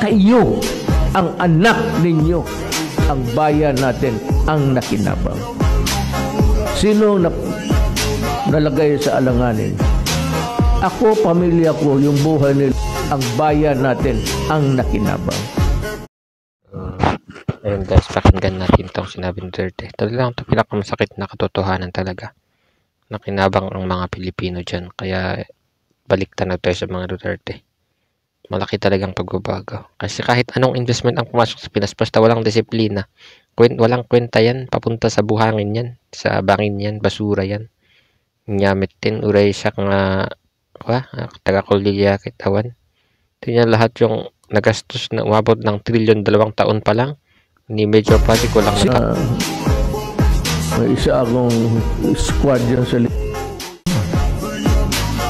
Kayo, ang anak ninyo, ang bayan natin ang nakinabang. Sino nalagay sa alanganin? Ako, pamilya ko, yung buhay nila, ang bayan natin ang nakinabang. Ayun guys, pakinggan natin itong sinabi ni Duterte. Talagang ito pinakamasakit na katotohanan talaga. Nakinabang ang mga Pilipino dyan. Kaya baliktad na tayo sa mga Duterte. Malaki talagang pagbabago. Kasi kahit anong investment ang pumasok sa Pinas, basta walang disiplina, walang kwenta yan, papunta sa buhangin yan, sa bangin yan, basura yan. Nyamit din, uray siya nga, taga-kulilya kitawan. Tingnan lahat yung nagastos na umabot ng trilyon 2 taon pa lang. Ni major project walang may isa akong squad dyan sa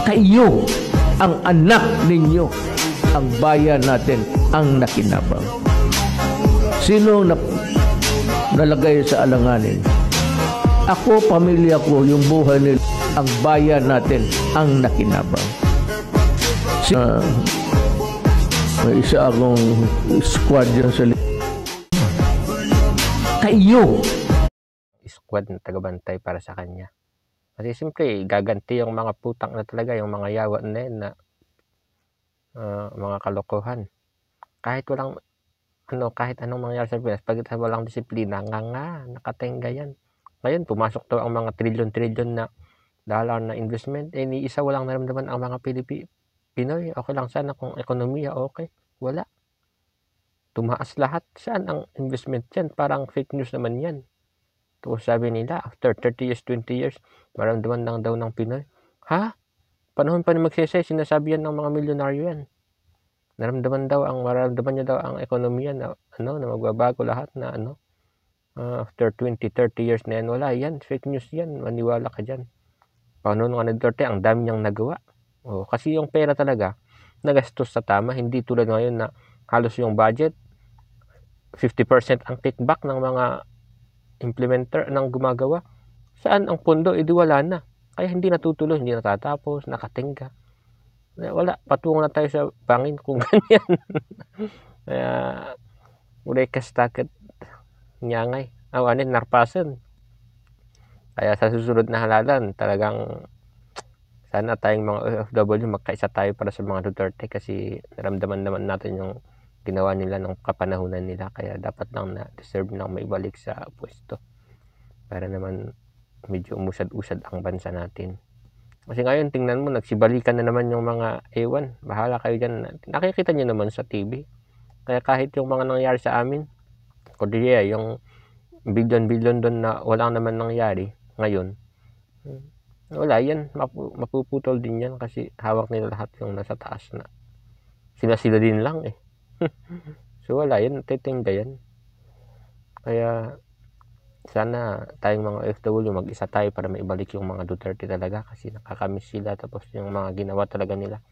kayo, ang anak ninyo, ang bayan natin ang nakinabang. Sino nalagay sa alanganin? Ako, pamilya ko, yung buhay nila, ang bayan natin ang nakinabang. May isa akong squad dyan sa kayo, squad na tagabantay para sa kanya. Kasi siyempre, gaganti yung mga putang na talaga, yung mga yawa na yun na mga kalokohan. Kahit anong mangyari sa Pinas, pag walang disiplina, nakatenga yan. Ngayon, pumasok to ang mga trilyon-trilyon na dollar na investment. Ni isa walang naramdaman ang mga Pinoy. Okay lang sana kung ekonomiya, okay. Wala. Tumaas lahat. Saan ang investment yan? Parang fake news naman yan. Tapos sabi nila, after 30 years, 20 years, maramdaman lang daw ng Pinoy. Ha? Panahon pa ni magsisay, sinasabi yan ng mga milyonaryo yan. Maramdaman niya daw ang ekonomiya na magbabago lahat na after 20, 30 years na yan. Wala yan. Fake news yan. Maniwala ka dyan. Paano nga na Duterte, ang dami niyang nagawa. Kasi yung pera talaga, nagastos sa tama. Hindi tulad ngayon na halos yung budget, 50% ang kickback ng mga implementer ng gumagawa. Saan ang pondo? Wala na. Kaya hindi natutuloy, hindi natatapos, nakatingga. Wala, patungo na tayo sa bangin kung ganyan. Kaya, ulay kastakit nyangay. Narpasan. Kaya sa susunod na halalan, talagang sana tayong mga OFW magkaisa tayo para sa mga Duterte kasi naramdaman naman natin yung ginawa nila ng kapanahunan nila, kaya dapat lang na deserve nang maibalik sa pwesto para naman medyo umusad-usad ang bansa natin. Kasi ngayon tingnan mo, nagsibalikan na naman yung mga ewan, bahala kayo dyan, nakikita nyo naman sa TV. Kaya kahit yung mga nangyari sa amin, Cordillera, yung billion doon na walang naman nangyari ngayon, wala yan, mapuputol din yan kasi hawak nila lahat yung nasa taas na sila din lang So wala yan, titingga yan. Kaya sana tayong mga OFW mag-isa tayo para maibalik yung mga Duterte talaga kasi nakakamiss sila, tapos yung mga ginawa talaga nila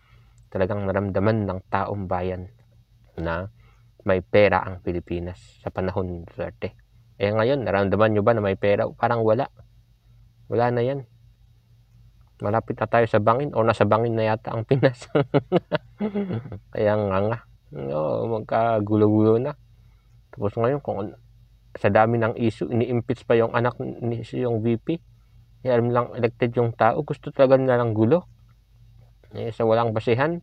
talagang naramdaman ng taong bayan na may pera ang Pilipinas sa panahon ni Duterte. Ngayon, naramdaman nyo ba na may pera? Parang wala na yan. Malapit na tayo sa bangin o nasa bangin na yata ang Pinas. Kaya magkagulo-gulo na. Tapos ngayon, kung sa dami ng issue, ini-impeach pa yung anak ni yung VP. Alam lang, elected yung tao. Gusto talaga nila ng gulo. Sa walang basihan.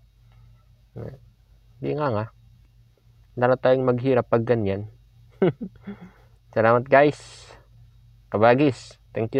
Hindi nga. Lalo tayong maghirap pag ganyan. Salamat guys. Kabagis. Thank you.